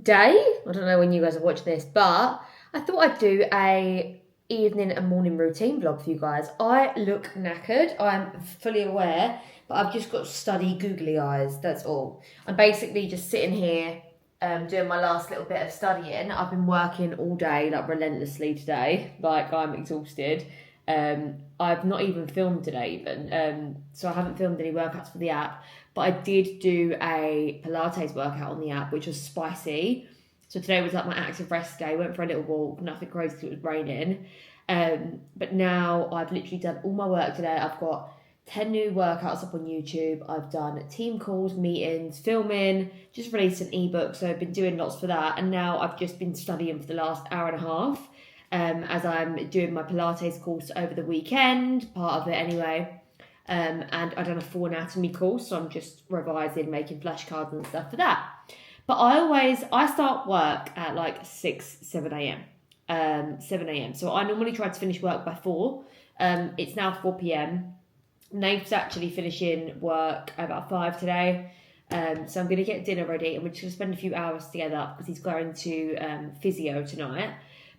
day. I don't know when you guys are watching this, but I thought I'd do a evening and morning routine vlog for you guys. I look knackered, I'm fully aware, but I've just got study googly eyes, that's all. I'm basically just sitting here doing my last little bit of studying. I've been working all day, like relentlessly today, like I'm exhausted. I've not even filmed today even, so I haven't filmed any workouts for the app, but I did do a Pilates workout on the app, which was spicy. So today was like my active rest day. Went for a little walk, nothing crazy because it was raining. But now I've literally done all my work today. I've got 10 new workouts up on YouTube. I've done team calls, meetings, filming, just released an ebook. So I've been doing lots for that. And now I've just been studying for the last hour and a half as I'm doing my Pilates course over the weekend, part of it anyway. And I've done a full anatomy course, so I'm just revising, making flashcards and stuff for that. But I start work at like 7 a.m. So I normally try to finish work by 4. It's now 4 p.m. Nate's actually finishing work about 5 today. So I'm going to get dinner ready and we're just going to spend a few hours together because he's going to physio tonight.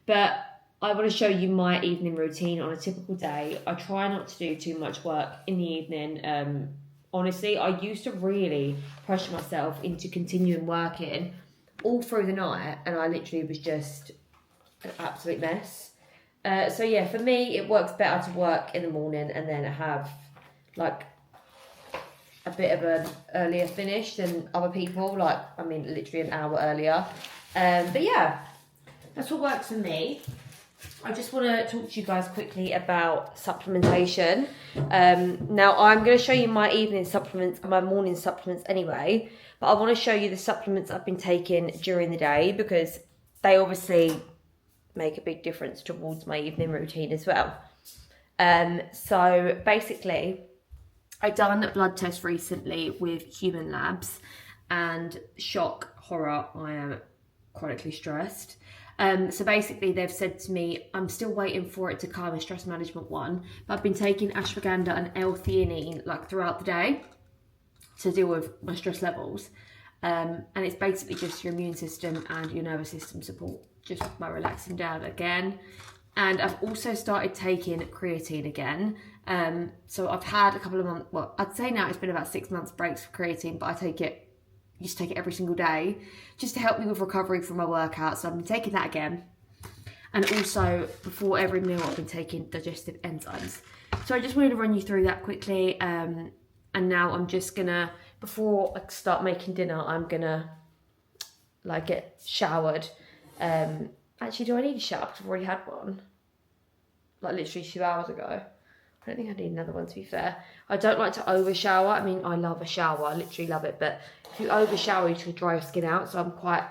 But I want to show you my evening routine on a typical day. I try not to do too much work in the evening. Honestly, I used to really pressure myself into continuing working all through the night, and I literally was just an absolute mess. So yeah, for me, it works better to work in the morning and then have like a bit of an earlier finish than other people. Like, I mean, literally an hour earlier. But yeah, that's what works for me. I just want to talk to you guys quickly about supplementation. Now, I'm going to show you my evening supplements and my morning supplements anyway, but I want to show you the supplements I've been taking during the day because they obviously make a big difference towards my evening routine as well. So basically, I done a blood test recently with Human Labs and shock, horror, I am chronically stressed. So basically they've said to me, I'm still waiting for it to come, a stress management one, but I've been taking ashwagandha and L-theanine like throughout the day to deal with my stress levels. And it's basically just your immune system and your nervous system support, just by relaxing down again. And I've also started taking creatine again. So I've had a couple of months, well, I'd say now it's been about 6 months breaks for creatine, but I used to take it every single day just to help me with recovery from my workout. So I've been taking that again. And also before every meal I've been taking digestive enzymes. So I just wanted to run you through that quickly. And now I'm just gonna, before I start making dinner, I'm gonna like get showered. Actually, do I need a shower? Because I've already had one. Like literally 2 hours ago. I don't think I need another one, to be fair. I don't like to over shower. I mean, I love a shower. I literally love it. But if you over shower, you can dry your skin out. So I'm quite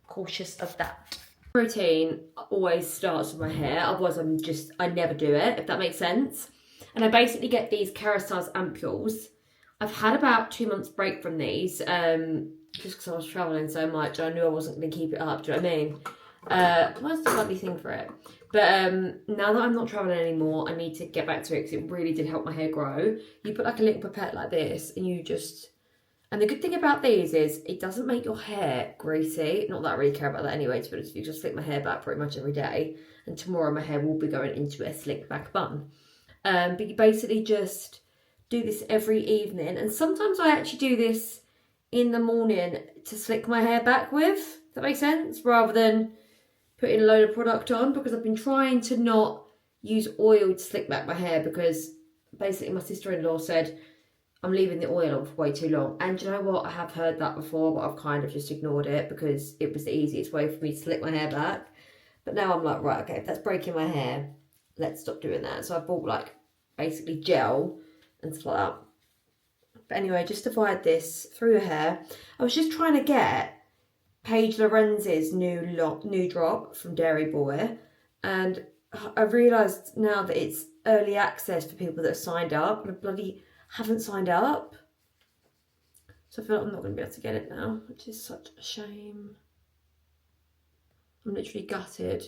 cautious of that. Routine always starts with my hair. Otherwise, I never do it, if that makes sense. And I basically get these Kerastase ampules. I've had about 2 months break from these. Just because I was travelling so much. I knew I wasn't going to keep it up. Do you know what I mean? What's the lovely thing for it? But now that I'm not travelling anymore, I need to get back to it because it really did help my hair grow. You put like a little pipette like this and you just... And the good thing about these is it doesn't make your hair greasy. Not that I really care about that anyway, to be honest with you. Just slick my hair back pretty much every day. And tomorrow my hair will be going into a slick back bun. But you basically just do this every evening. And sometimes I actually do this in the morning to slick my hair back with. Does that make sense? Rather than putting a load of product on, because I've been trying to not use oil to slick back my hair because basically my sister-in-law said I'm leaving the oil on for way too long. And you know what? I have heard that before, but I've kind of just ignored it because it was the easiest way for me to slick my hair back. But now I'm like, right, okay, if that's breaking my hair, let's stop doing that. So I bought like basically gel and stuff like that. But anyway, just applied this through the hair. I was just trying to get Paige Lorenz's new drop from Dairy Boy, and I realised now that it's early access for people that have signed up, and I bloody haven't signed up. So I feel like I'm not going to be able to get it now, which is such a shame. I'm literally gutted.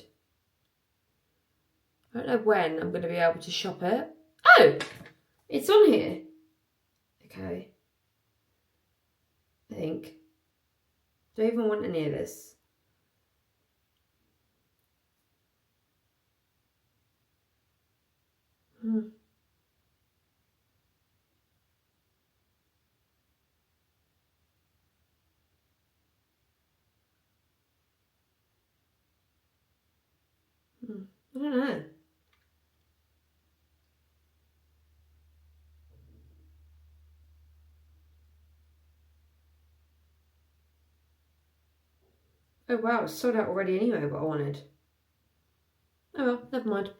I don't know when I'm going to be able to shop it. Oh! It's on here. Okay. I think. Do I even want any of this? Hmm. I don't know. Oh wow, it's sold out already anyway, what I wanted. Oh well, never mind.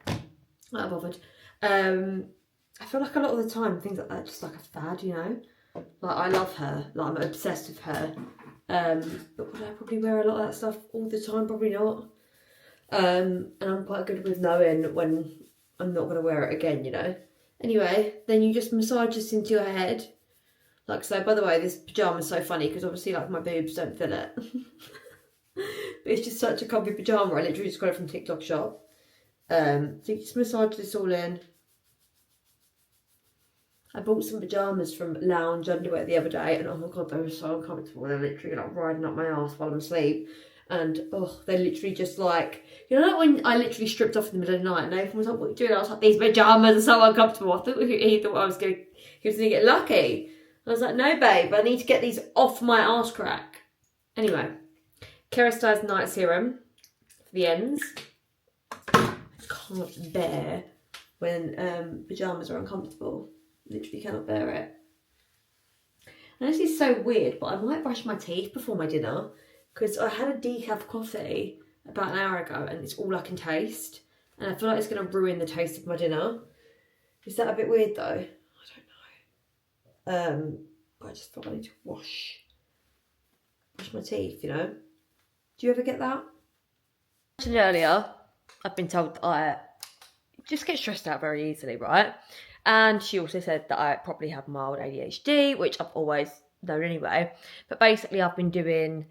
Not bothered. I feel like a lot of the time things like that are just like a fad, you know? Like I love her, like I'm obsessed with her. But would I probably wear a lot of that stuff all the time? Probably not. And I'm quite good with knowing when I'm not gonna wear it again, you know? Anyway, then you just massage this into your head. Like so, by the way, this pyjama's so funny because obviously like my boobs don't fill it. But it's just such a comfy pyjama. I literally just got it from TikTok shop. So you just massage this all in. I bought some pyjamas from Lounge Underwear the other day, and oh my god, they were so uncomfortable. They're literally like riding up my ass while I'm asleep, and oh, they're literally just like, you know, like when I literally stripped off in the middle of the night, and Nathan was like, "What are you doing?" I was like, "These pyjamas are so uncomfortable." I thought he thought he was gonna get lucky. I was like, "No, babe, I need to get these off my arse crack." Anyway, Kerastase night serum for the ends. I can't bear when pyjamas are uncomfortable. Literally cannot bear it. And this is so weird, but I might brush my teeth before my dinner because I had a decaf coffee about an hour ago and it's all I can taste. And I feel like it's going to ruin the taste of my dinner. Is that a bit weird though? I don't know. But I just thought I need to wash my teeth, you know? Do you ever get that? I mentioned earlier, I've been told that I just get stressed out very easily, right? And she also said that I probably have mild ADHD, which I've always known anyway. But basically, I've been doing,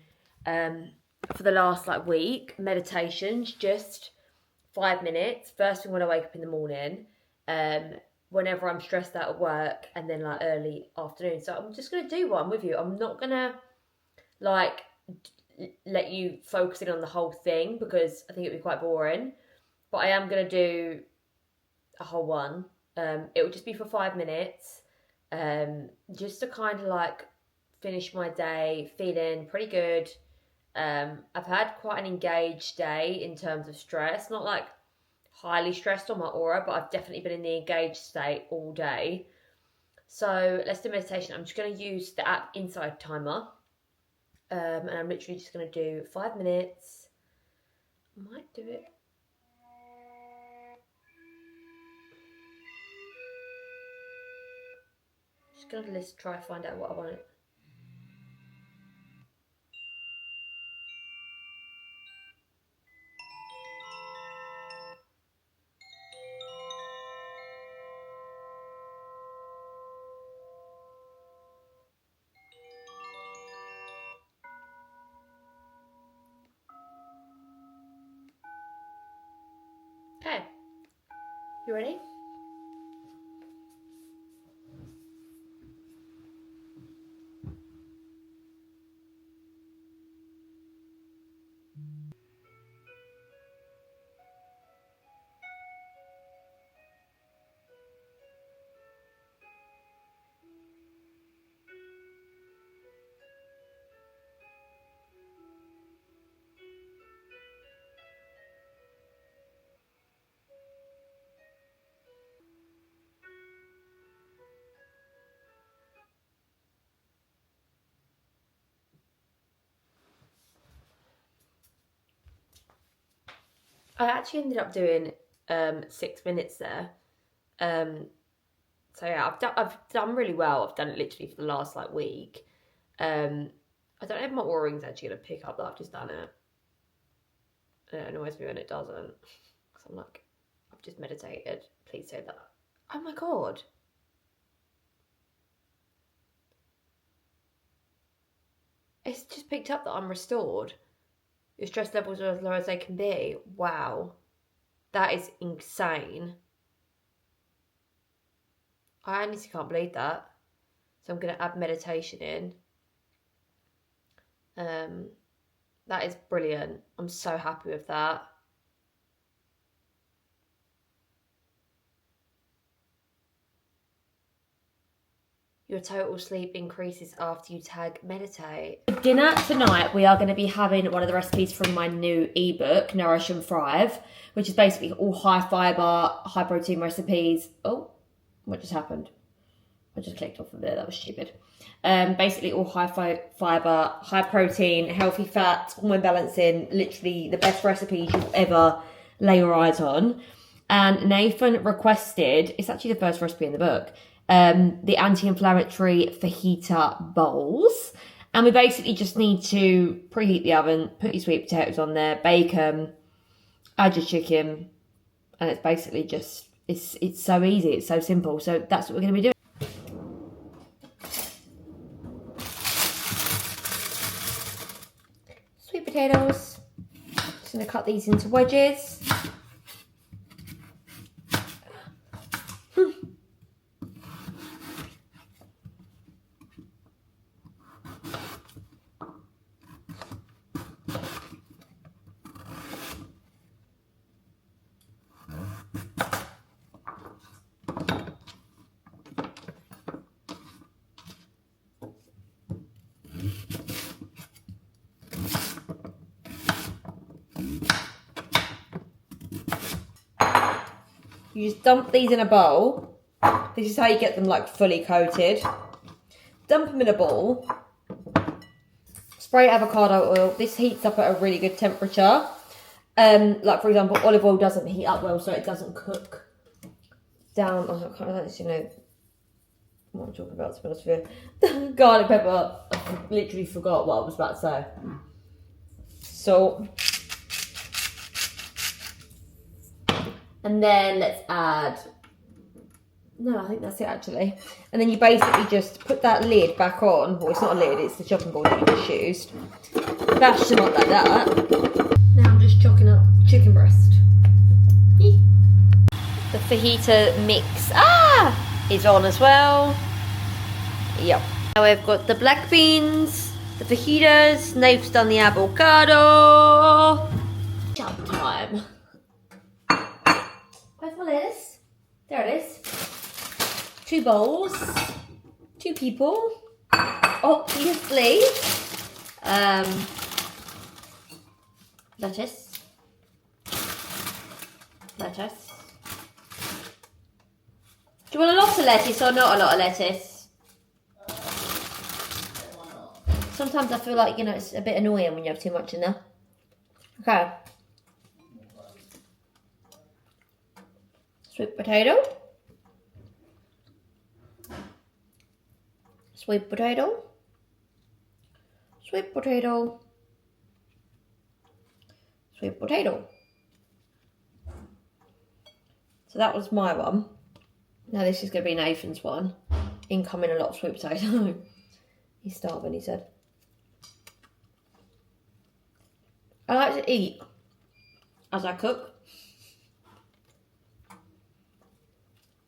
for the last like week, meditations, just 5 minutes. First thing when I wake up in the morning, whenever I'm stressed out at work, and then like early afternoon. So I'm just going to do one with you. I'm not going to like let you focus in on the whole thing because I think it'd be quite boring. But I am going to do a whole one. It will just be for 5 minutes, just to kind of like finish my day feeling pretty good. I've had quite an engaged day in terms of stress, not like highly stressed on my aura, but I've definitely been in the engaged state all day. So let's do meditation. I'm just going to use the app Inside Timer, and I'm literally just going to do 5 minutes. I might do it. Just going to try to find out what I want. Okay, you ready? I actually ended up doing 6 minutes there. So yeah, I've done really well. I've done it literally for the last like week. I don't know if my aura ring's actually gonna pick up that I've just done it. It annoys me when it doesn't. Because I'm like, I've just meditated. Please say that. Oh my god. It's just picked up that I'm restored. Your stress levels are as low as they can be. Wow. That is insane. I honestly can't believe that. So I'm going to add meditation in. That is brilliant. I'm so happy with that. Your total sleep increases after you tag meditate. For dinner tonight, we are going to be having one of the recipes from my new ebook, Nourish and Thrive, which is basically all high fiber, high protein recipes. Oh, what just happened? I just clicked off of there. That was stupid. Basically all high fiber, high protein, healthy fat, hormone balancing, literally the best recipes you'll ever lay your eyes on. And Nathan requested, it's actually the first recipe in the book, the anti-inflammatory fajita bowls. And we basically just need to preheat the oven, put your sweet potatoes on there, bacon, add your chicken, and it's basically just, it's so easy, it's so simple. So that's what we're going to be doing. Sweet potatoes. Just going to cut these into wedges. You just dump these in a bowl. This is how you get them like fully coated. Dump them in a bowl. Spray avocado oil. This heats up at a really good temperature. Like for example, olive oil doesn't heat up well, so it doesn't cook down. Oh, I can't actually know what I'm talking about, to be honest with you. Garlic pepper. I literally forgot what I was about to say. Salt. And then let's add, no, I think that's it actually. And then you basically just put that lid back on. Well, it's not a lid, it's the chopping board that you just used. Bash them up like that. Now I'm just chopping up chicken breast. The fajita mix, is on as well. Yep. Now we've got the black beans, the fajitas, Nate's done the avocado. Chop time. Where's my lettuce? There it is. 2 bowls. 2 people. Obviously. Lettuce. Lettuce. Do you want a lot of lettuce or not a lot of lettuce? Sometimes I feel like, you know, it's a bit annoying when you have too much in there. Okay. Sweet potato. Sweet potato. Sweet potato. Sweet potato. So that was my one. Now this is going to be Nathan's one. Incoming a lot of sweet potato. He's starving, he said. I like to eat as I cook.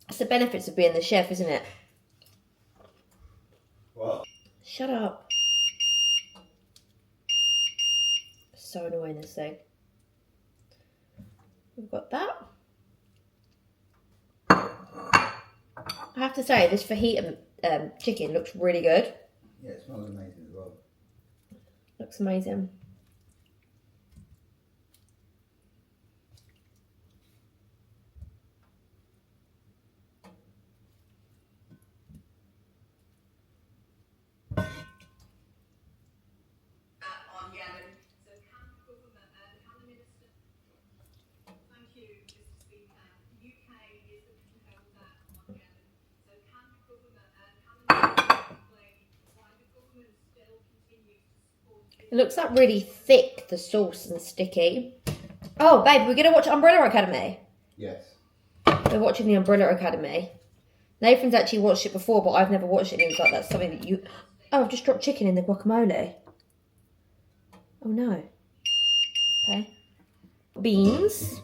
It's the benefits of being the chef, isn't it? What? Shut up. So annoying, this thing. We've got that. I have to say, this fajita chicken looks really good. Yeah, it smells amazing as well. Looks amazing. It looks like really thick, the sauce, and sticky. Oh, babe, we're going to watch Umbrella Academy. Yes. We're watching the Umbrella Academy. Nathan's actually watched it before, but I've never watched it. And he was like, that's something that you... Oh, I've just dropped chicken in the guacamole. Oh, no. Okay. Beans.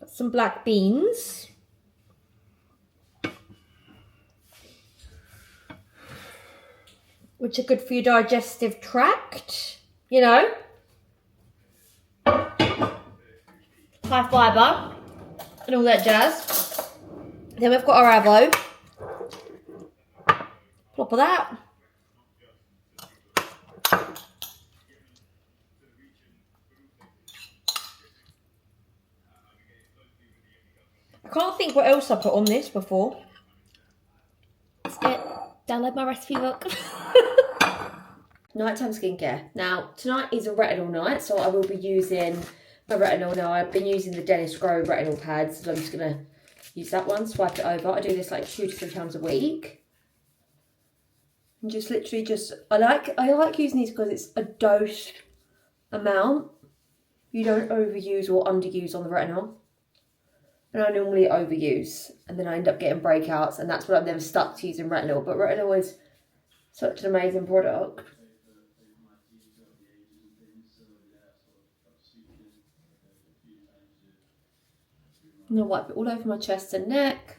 Got some black beans. which are good for your digestive tract, you know. High fibre and all that jazz. Then we've got our avo. Plop of that. I can't think what else I put on this before. That's it. Download my recipe book. Nighttime skincare. Now, tonight is a retinol night, so I will be using my retinol. Now, I've been using the Dennis Grow retinol pads, so I'm just going to use that one, swipe it over. I do this like 2 to 3 times a week. And just literally I like using these because it's a dose amount. You don't overuse or underuse on the retinol. And I normally overuse, and then I end up getting breakouts, and that's what I've never stuck to using retinol. But retinol is such an amazing product. I'm going to wipe it all over my chest and neck.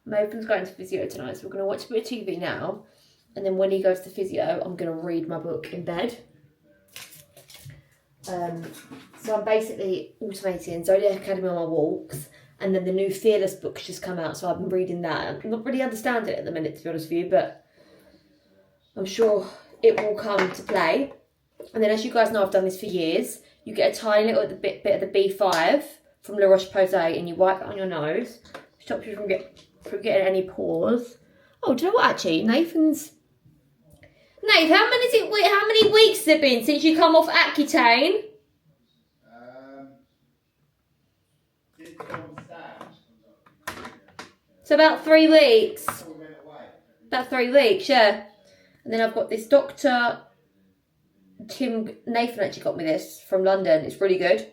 Nathan's going to physio tonight, so we're going to watch a bit of TV now. And then when he goes to physio, I'm going to read my book in bed. So I'm basically automating Zodiac Academy on my walks. And then the new Fearless book's just come out, so I've been reading that. I'm not really understanding it at the minute, to be honest with you, but I'm sure it will come to play. And then, as you guys know, I've done this for years. You get a tiny little bit of the B5 from La Roche-Posay, and you wipe it on your nose. Stops you from getting any pores. Oh, do you know what? Actually, Nathan, how many weeks has it been since you come off Accutane? So about 3 weeks. About 3 weeks, yeah. And then I've got this Dr. Nathan actually got me this from London. It's really good.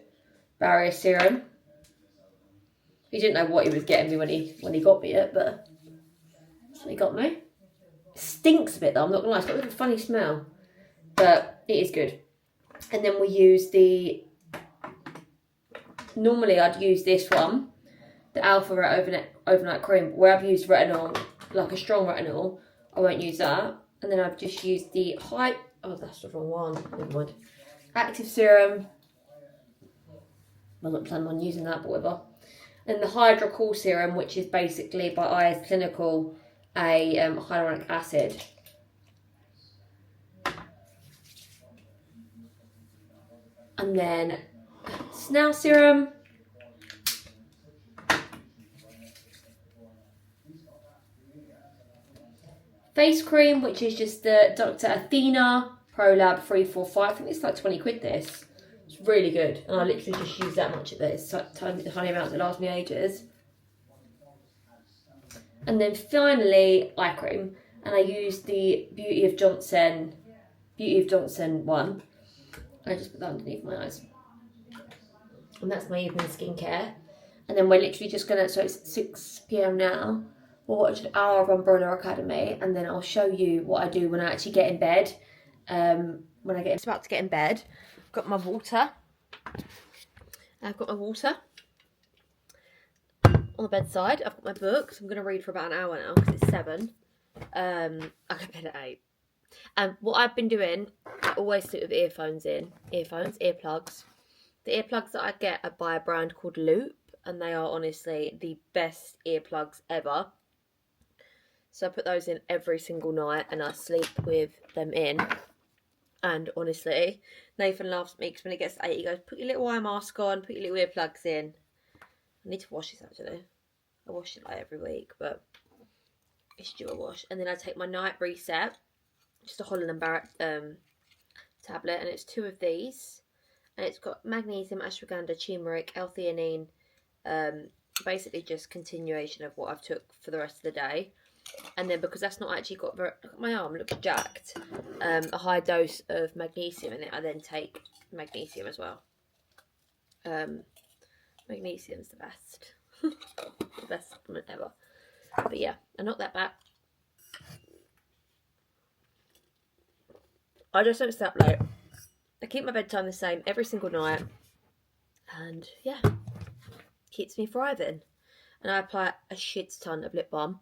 Barrier serum. He didn't know what he was getting me when he got me it, but that's what he got me. It stinks a bit though, I'm not gonna lie. It's got a little funny smell, but it is good. And then we use normally I'd use this one, the Alpha Overnight Cream. Where I've used retinol, like a strong retinol, I won't use that. And then I've just used the oh, that's the wrong one. Never mind. Active serum. I wasn't planning on using that, but whatever. And the Hydra Cool serum, which is basically by IS Clinical a hyaluronic acid. And then Snail serum. Face cream, which is just the Dr. Athena ProLab 345. I think it's like 20 quid this. It's really good. And I literally just use that much of it. It's tiny amounts that last me ages. And then finally, eye cream. And I use the Beauty of Johnson one. I just put that underneath my eyes. And that's my evening skincare. And then we're literally just going to, so it's 6 p.m. now. We'll watch an hour of Umbrella Academy, and then I'll show you what I do when I actually get in bed. When I get about to get in bed, I've got my water. On the bedside. I've got my books. I'm going to read for about an hour now because it's 7. I go to bed at 8. And what I've been doing, I always sit with earplugs. The earplugs that I get are by a brand called Loop, and they are honestly the best earplugs ever. So I put those in every single night and I sleep with them in. And honestly, Nathan laughs at me because when he gets to 8, he goes, put your little eye mask on, put your little earplugs in. I need to wash this actually. I wash it like every week, but it's due a wash. And then I take my night reset, just a Holland & Barrett tablet, and it's 2 of these. And it's got magnesium, ashwagandha, turmeric, L-theanine, basically just continuation of what I've took for the rest of the day. And then because that's not actually got look at my arm, it looks jacked, a high dose of magnesium in it, I then take magnesium as well. Magnesium's the best. The best supplement ever. But yeah, I knocked that back. I just don't stay up late. I keep my bedtime the same every single night. And yeah, keeps me thriving. And I apply a shit ton of lip balm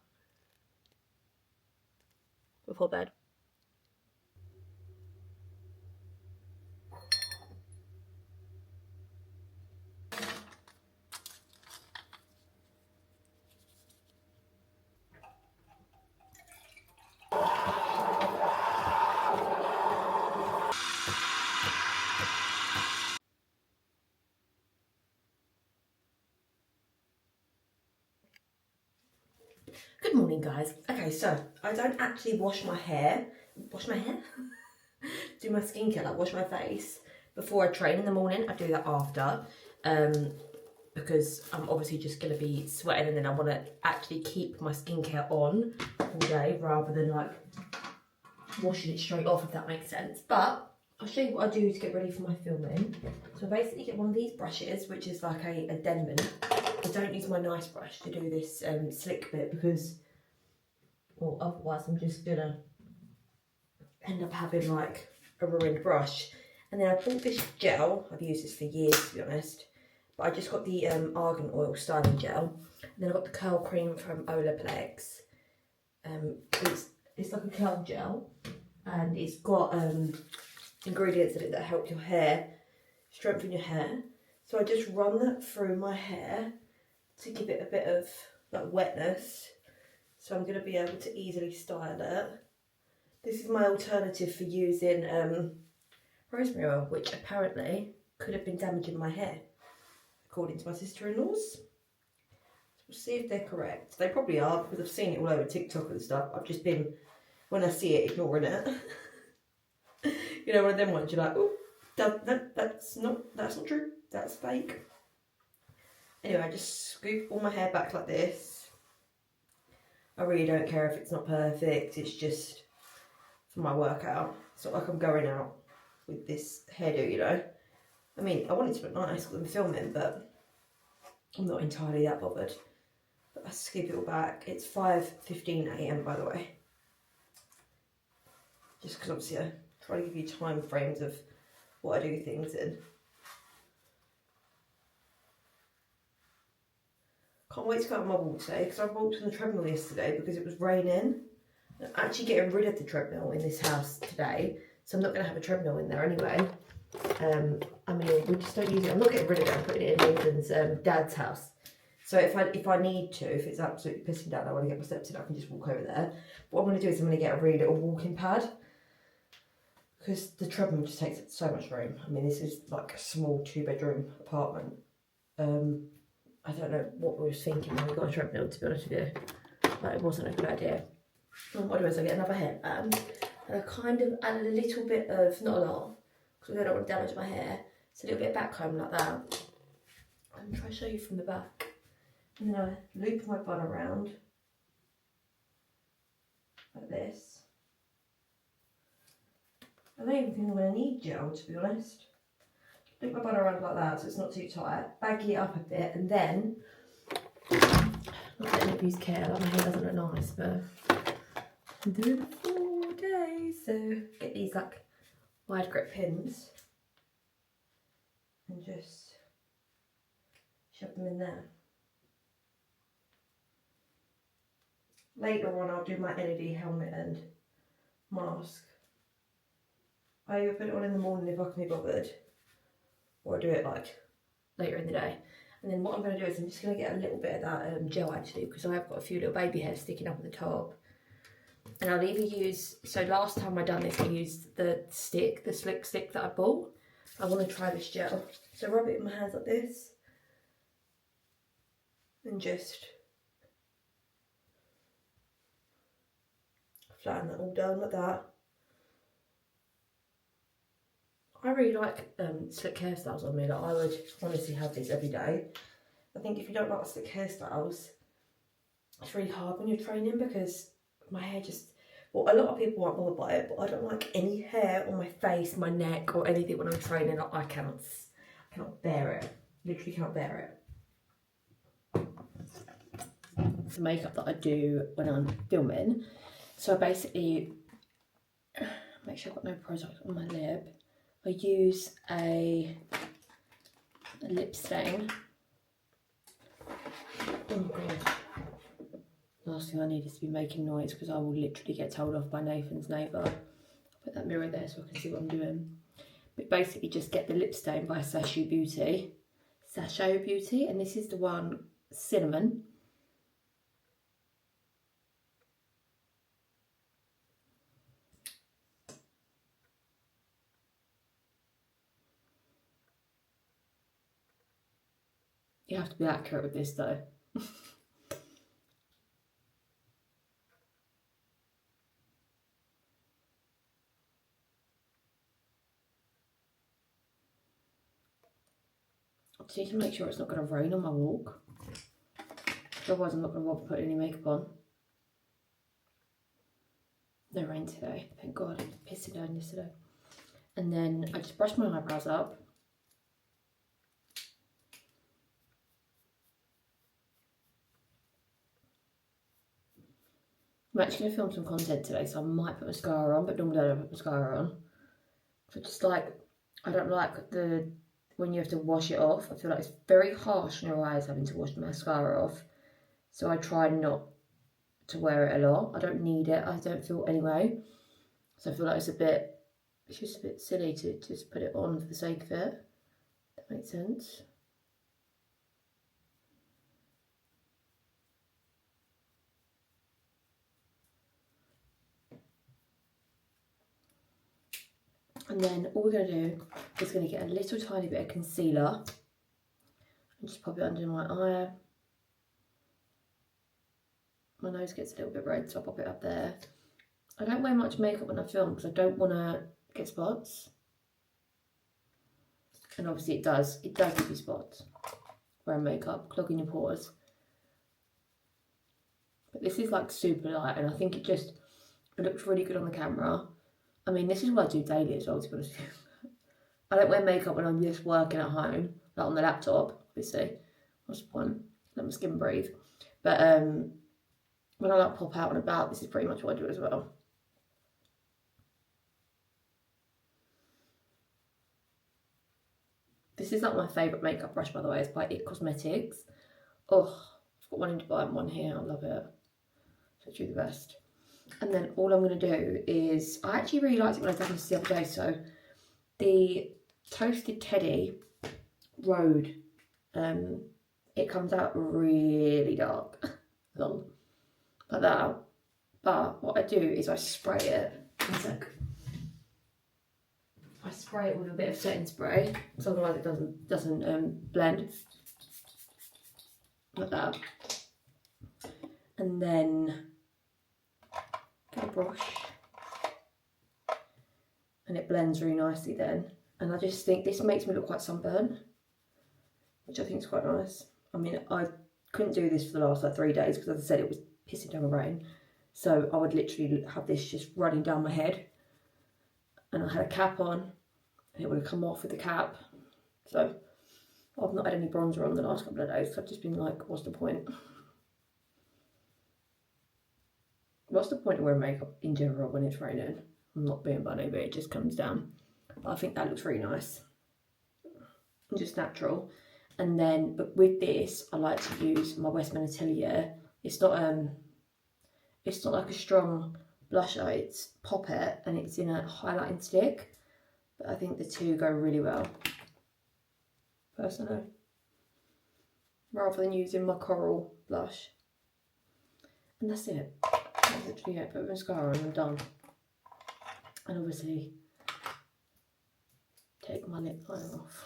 before bed. Good morning, guys. Okay, so I don't actually wash my hair. Do my skincare, like wash my face before I train in the morning. I do that after, because I'm obviously just going to be sweating, and then I want to actually keep my skincare on all day rather than like washing it straight off, if that makes sense. But I'll show you what I do to get ready for my filming. So I basically get one of these brushes, which is like a Denman. I don't use my nice brush to do this slick bit because, well, otherwise I'm just gonna end up having like a ruined brush. And then I bought this gel. I've used this for years, to be honest, but I just got the argan oil styling gel. And then I got the curl cream from Olaplex. It's like a curl gel, and it's got ingredients in it that help your hair, strengthen your hair. So I just run that through my hair to give it a bit of like wetness, so I'm going to be able to easily style it. This is my alternative for using rosemary oil, which apparently could have been damaging my hair, according to my sister-in-laws. So we'll see if they're correct. They probably are, because I've seen it all over TikTok and stuff. I've just been, when I see it, ignoring it. You know, one of them ones you're like, oh, that's not true, that's fake. Anyway, I just scoop all my hair back like this. I really don't care if it's not perfect, it's just for my workout. It's not like I'm going out with this hairdo, you know. I mean, I want it to look nice because I'm filming, but I'm not entirely that bothered. But I scoop it all back. It's 5:15 AM, by the way. Just because obviously I try to give you time frames of what I do things in. Can't wait to go on my walk today, because I walked on the treadmill yesterday because it was raining. I'm actually getting rid of the treadmill in this house today, so I'm not going to have a treadmill in there anyway. I mean, we just don't use it. I'm not getting rid of it. I'm putting it in Nathan's dad's house. So if I need to, if it's absolutely pissing down, I want to get my steps in, I can just walk over there. What I'm going to do is I'm going to get a really little walking pad, because the treadmill just takes so much room. I mean, this is like a small 2-bedroom apartment. I don't know what we were thinking when we got a treadmill, to be honest with you. But it wasn't a good idea. And what I do is I get another hairband, and I kind of added a little bit of, not a lot, because I don't want to damage my hair, so a little bit of back comb like that. I'm going to try to show you from the back. And then I loop my bun around, like this. I don't even think I'm going to need gel, to be honest. Loop my bun around like that so it's not too tight, baggy it up a bit, and then, not that anybody's care, like my hair doesn't look nice, but I'm doing it for 4 days, so get these like wide grip pins and just shove them in there. Later on I'll do my LED helmet and mask. I either put it on in the morning if I can be bothered, or I do it like later in the day. And then what I'm going to do is I'm just going to get a little bit of that gel actually, because I have got a few little baby hairs sticking up at the top. And I'll either use, so last time I done this I used the stick, the slick stick that I bought. I want to try this gel. So rub it in my hands like this. And just flatten that all down like that. I really like slick hairstyles on me. Like, I would honestly have this every day. I think if you don't like slick hairstyles, it's really hard when you're training, because my hair just, well, a lot of people aren't bothered by it, but I don't like any hair on my face, my neck, or anything when I'm training. Like, I cannot bear it. Literally cannot bear it. It's the makeup that I do when I'm filming. So I basically make sure I've got no product on my lip. I use a lip stain. Oh god. Last thing I need is to be making noise because I will literally get told off by Nathan's neighbour. Put that mirror there so I can see what I'm doing. But basically just get the lip stain by Sachet Beauty. And this is the one, Cinnamon. You have to be accurate with this though. I just need to make sure it's not going to rain on my walk. Otherwise I'm not going to bother putting any makeup on. No rain today, thank God. It was pissing down yesterday. And then I just brushed my eyebrows up. I'm actually going to film some content today, so I might put mascara on, but normally I don't put mascara on. So just like, I don't like when you have to wash it off. I feel like it's very harsh on your eyes having to wash the mascara off. So I try not to wear it a lot. I don't need it, I don't feel anyway. So I feel like it's just a bit silly to just put it on for the sake of it. That makes sense. And then all we're going to do is going to get a little tiny bit of concealer and just pop it under my eye. My nose gets a little bit red, so I'll pop it up there. I don't wear much makeup when I film because I don't want to get spots. And obviously it does give you spots wearing makeup, clogging your pores. But this is like super light and I think it looks really good on the camera. I mean, this is what I do daily as well, to be honest with you. I don't wear makeup when I'm just working at home, like on the laptop, obviously. What's the point? Let my skin breathe. But when I like pop out and about, this is pretty much what I do as well. This is like my favourite makeup brush, by the way. It's by It Cosmetics. Oh, I've got one in Dubai and one here. I love it. It's actually the best. And then all I'm going to do is, I actually really liked it when I did this the other day, so the Toasted Teddy Road, it comes out really dark, long, like that. But what I do is I spray it, one sec. I spray it with a bit of setting spray, so otherwise it doesn't blend, like that. And then get a brush, and it blends really nicely then. And I just think this makes me look quite sunburnt, which I think is quite nice. I mean, I couldn't do this for the last like 3 days because, as I said, it was pissing down the rain. So I would literally have this just running down my head, and I had a cap on, and it would have come off with the cap. So I've not had any bronzer on the last couple of days. So I've just been like, what's the point? What's the point of wearing makeup in general when it's raining? I'm not being funny, but it just comes down. But I think that looks really nice. And just natural. And then, but with this, I like to use my Westman Atelier. It's not like a strong blusher, it's Pop It, and it's in a highlighting stick. But I think the two go really well, personally. Rather than using my Coral blush. And that's it. That's literally it. Put mascara on and I'm done. And obviously, take my lip liner off.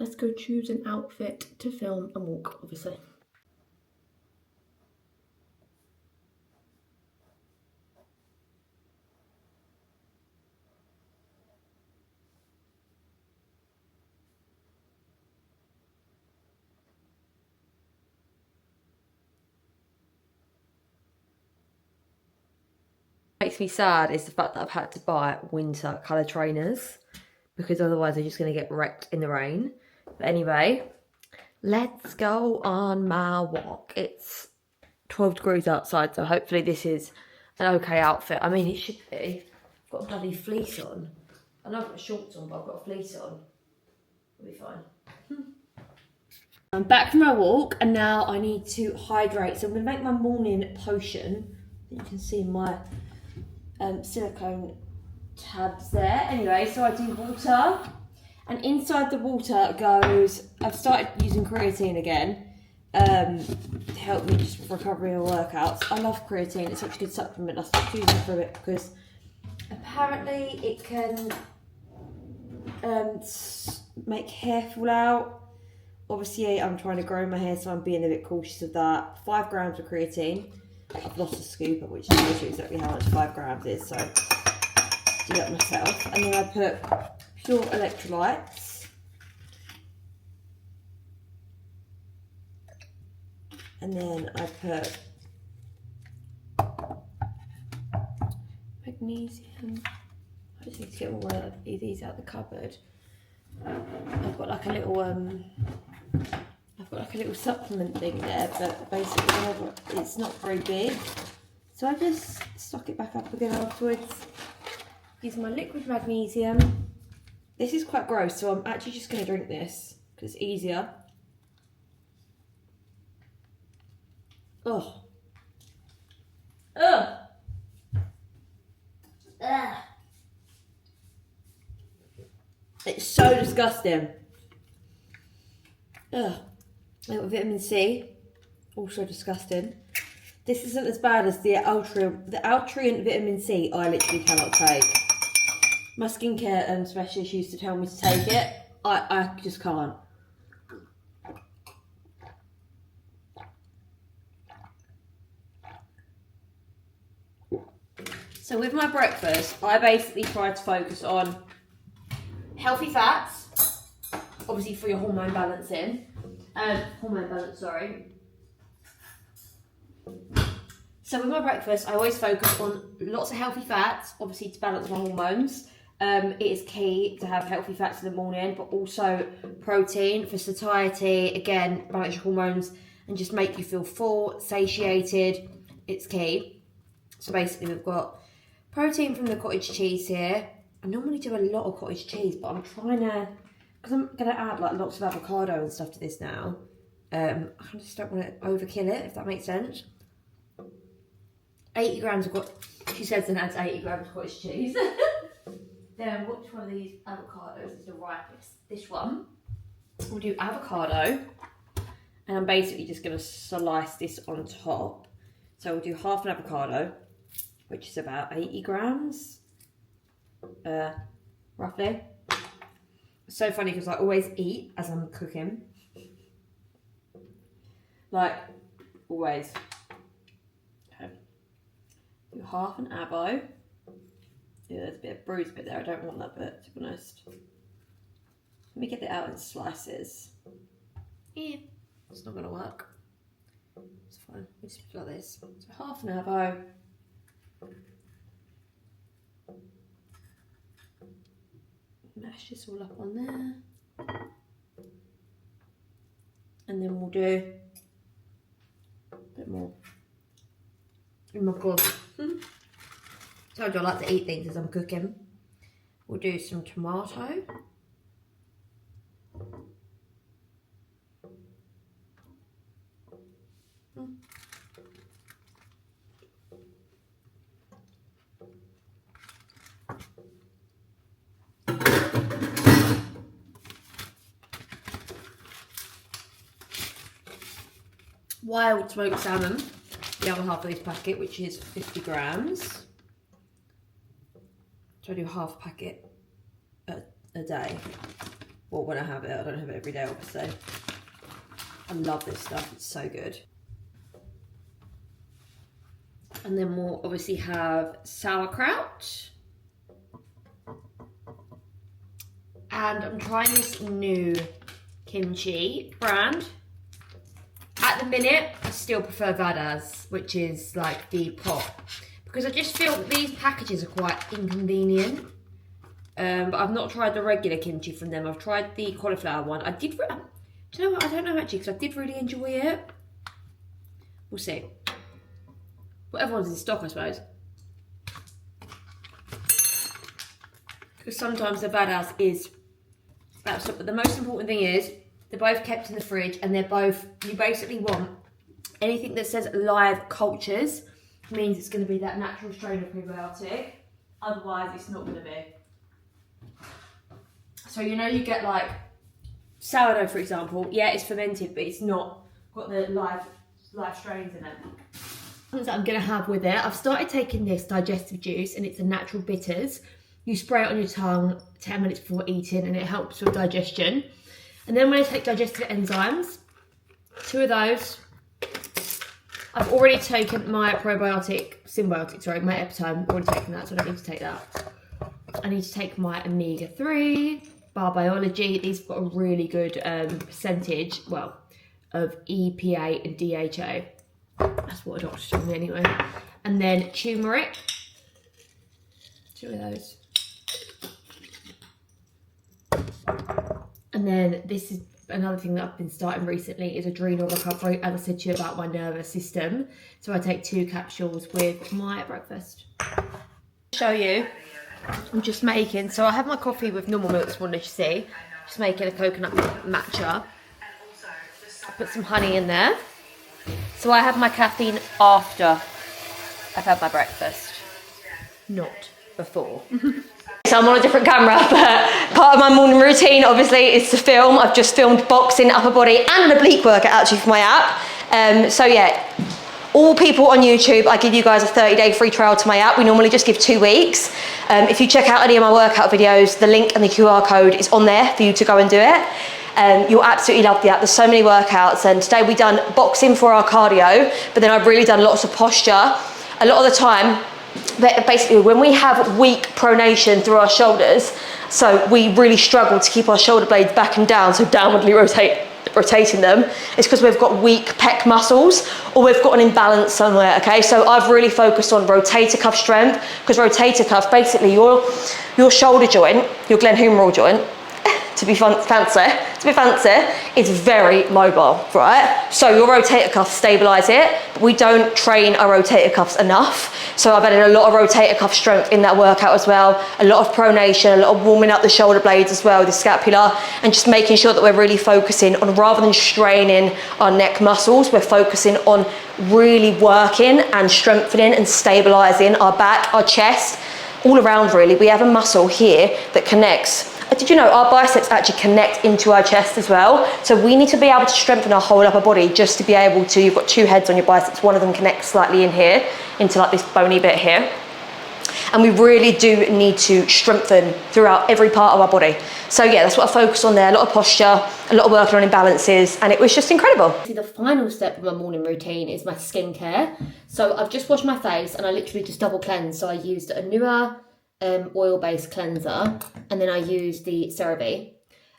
let's go choose an outfit to film and walk, obviously. Makes me sad is the fact that I've had to buy winter colour trainers because otherwise they're just going to get wrecked in the rain. But anyway, let's go on my walk. It's 12 degrees outside, so hopefully this is an okay outfit. I mean, it should be. I've got a bloody fleece on. I know I've got shorts on, but I've got a fleece on. It'll be fine. I'm back from my walk and now I need to hydrate. So I'm going to make my morning potion. You can see my silicone tabs there. Anyway, so I do water, and inside the water goes, I've started using creatine again to help me just with recovery and workouts. I love creatine, it's such a good supplement. I stopped using it for a bit because apparently it can make hair fall out. Obviously I'm trying to grow my hair, so I'm being a bit cautious of that. 5 grams of creatine. I've lost a scoop, which tells you exactly how much 5 grams is, so do that myself. And then I put pure electrolytes. And then I put magnesium. I just need to get all of these out of the cupboard. I've got like a little supplement thing there, but basically it's not very big, so I just stock it back up again afterwards. Use my liquid magnesium. This is quite gross, so I'm actually just going to drink this because it's easier. Oh. Ugh. Ugh. It's so disgusting. Ugh. I got vitamin C, also disgusting. This isn't as bad as the Altriant vitamin C I literally cannot take. My skincare specialist used to tell me to take it. I just can't. So with my breakfast, I basically try to focus on healthy fats, obviously for your hormone balancing. Sorry. So with my breakfast, I always focus on lots of healthy fats, obviously to balance my hormones. It is key to have healthy fats in the morning, but also protein for satiety, again, balance your hormones and just make you feel full, satiated. It's key. So basically we've got protein from the cottage cheese here. I normally do a lot of cottage cheese, but I'm trying to, because I'm going to add like lots of avocado and stuff to this now. I just don't want to overkill it, if that makes sense. 80 grams of she says and adds 80 grams of cottage cheese. Then which one of these avocados is the ripest? This one. We'll do avocado. And I'm basically just going to slice this on top. So we'll do half an avocado, which is about 80 grams. Roughly. It's so funny because I always eat as I'm cooking. Like, always. Okay. Do half an avo. Yeah, there's a bit of bruised bit there. I don't want that bit, to be honest. Let me get it out in slices. Yeah, it's not going to work. It's fine. We just put it like this. So half an avo. Mash this all up on there. And then we'll do a bit more. Oh my god. Told you I like to eat things as I'm cooking. We'll do some tomato. Wild smoked salmon, the other half of this packet, which is 50 grams. So I do half a packet a day. Well, when I have it, I don't have it every day, obviously. I love this stuff, it's so good. And then we'll obviously have sauerkraut. And I'm trying this new kimchi brand. At the minute, I still prefer Vada's, which is like the pot. Because I just feel that these packages are quite inconvenient. But I've not tried the regular kimchi from them. I've tried the cauliflower one. Do you know what? I don't know actually, because I did really enjoy it. We'll see. Whatever one's in stock, I suppose. Because sometimes the Vada's is that's but the most important thing is they're both kept in the fridge, and they're both, you basically want anything that says live cultures means it's going to be that natural strain of probiotic, otherwise it's not going to be. So you know, you get like sourdough, for example, yeah, it's fermented, but it's not got the live strains in it. That I'm going to have with it, I've started taking this digestive juice, and it's a natural bitters. You spray it on your tongue 10 minutes before eating, and it helps with digestion. And then when I take digestive enzymes, 2 of those. I've already taken my symbiotic, my Epitome, already taken that, so I don't need to take that. I need to take my omega-3, Bar Biology. These have got a really good percentage, well, of EPA and DHA. That's what a doctor told me anyway. And then turmeric. 2 of those. And then this is another thing that I've been starting recently is adrenal recovery, as I said to you about my nervous system. So I take 2 capsules with my breakfast. Show you, I'm just making, so I have my coffee with normal milk this morning, as you see. Just making a coconut matcha. I put some honey in there. So I have my caffeine after I've had my breakfast, not before. So I'm on a different camera, but part of my morning routine obviously is to film. I've just filmed boxing, upper body and an oblique workout actually for my app. So yeah, all people on YouTube, I give you guys a 30-day free trial to my app. We normally just give 2 weeks. If you check out any of my workout videos, the link and the QR code is on there for you to go and do it. You'll absolutely love the app. There's so many workouts, and today we done boxing for our cardio, but then I've really done lots of posture. A lot of the time, basically when we have weak pronation through our shoulders, so we really struggle to keep our shoulder blades back and down, so downwardly rotating them, it's because we've got weak pec muscles, or we've got an imbalance somewhere. Okay, so I've really focused on rotator cuff strength, because rotator cuff, basically your shoulder joint, your glenohumeral joint, to be fancy, it's very mobile, right? So your rotator cuffs stabilize it. We don't train our rotator cuffs enough. So I've added a lot of rotator cuff strength in that workout as well. A lot of pronation, a lot of warming up the shoulder blades as well, the scapula, and just making sure that we're really focusing on, rather than straining our neck muscles, we're focusing on really working and strengthening and stabilizing our back, our chest, all around really. We have a muscle here that connects. Did you know our biceps actually connect into our chest as well? So we need to be able to strengthen our whole upper body just to be able to, you've got 2 heads on your biceps, one of them connects slightly in here, into like this bony bit here. And we really do need to strengthen throughout every part of our body. So yeah, that's what I focus on there, a lot of posture, a lot of working on imbalances, and it was just incredible. The final step of my morning routine is my skincare. So I've just washed my face and I literally just double cleanse. So I used a newer oil-based cleanser, and then I used the CeraVe.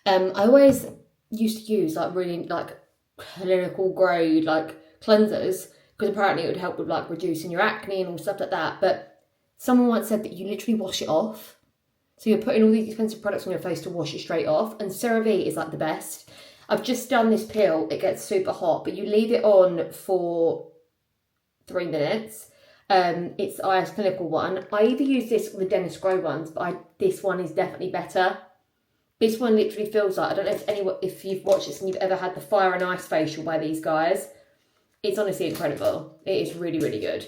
I always used to use like really like clinical grade like cleansers, because apparently it would help with like reducing your acne and all stuff like that, but someone once said that you literally wash it off. So you're putting all these expensive products on your face to wash it straight off, and CeraVe is like the best. I've just done this peel, it gets super hot, but you leave it on for 3 minutes. It's the IS Clinical one. I either use this or the Dennis Grow ones, but this one is definitely better. This one literally feels like, I don't know if you've watched this and you've ever had the Fire and Ice facial by these guys. It's honestly incredible. It is really, really good.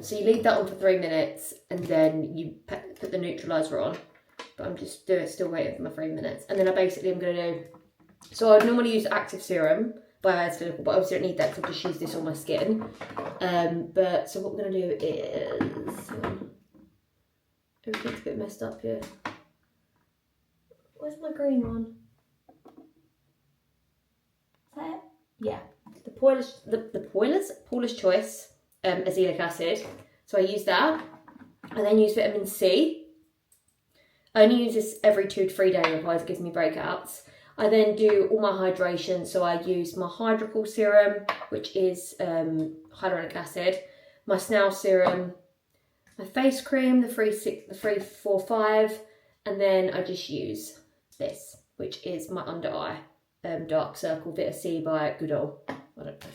So you leave that on for 3 minutes, and then you put the neutralizer on. But I'm just still waiting for my 3 minutes. And then I'm going to do, so I normally use active serum by IS Clinical, but obviously I don't need that because I just use this on my skin. But so what we're going to do is, everything's a bit messed up here. Where's my green one? yeah, Paula's Choice azelaic acid. So I use that. I then use vitamin C. I only use this every 2 to 3 days, otherwise it gives me breakouts. I then do all my hydration, so I use my hydrocool serum, which is hyaluronic acid, my snail serum, my face cream, the 345, and then I just use this, which is my under eye dark circle Vita C by Goodall. I don't know.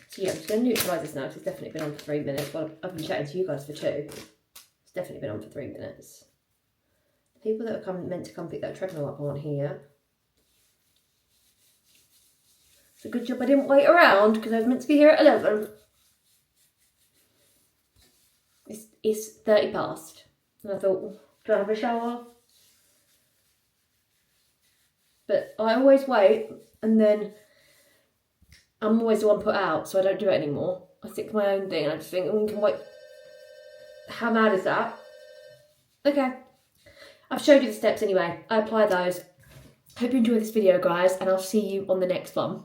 So yeah, I'm just going to neutralise this now because it's definitely been on for 3 minutes. Well, I've been chatting to you guys for 2. It's definitely been on for 3 minutes. The people that are meant to come pick that treadmill up aren't here. It's a good job I didn't wait around because I was meant to be here at 11. It's 30 past. And I thought, do I have a shower? But I always wait and then I'm always the one put out, so I don't do it anymore. I stick to my own thing and I just think, oh, can wait. How mad is that? Okay. I've showed you the steps anyway. I apply those. Hope you enjoyed this video, guys, and I'll see you on the next one.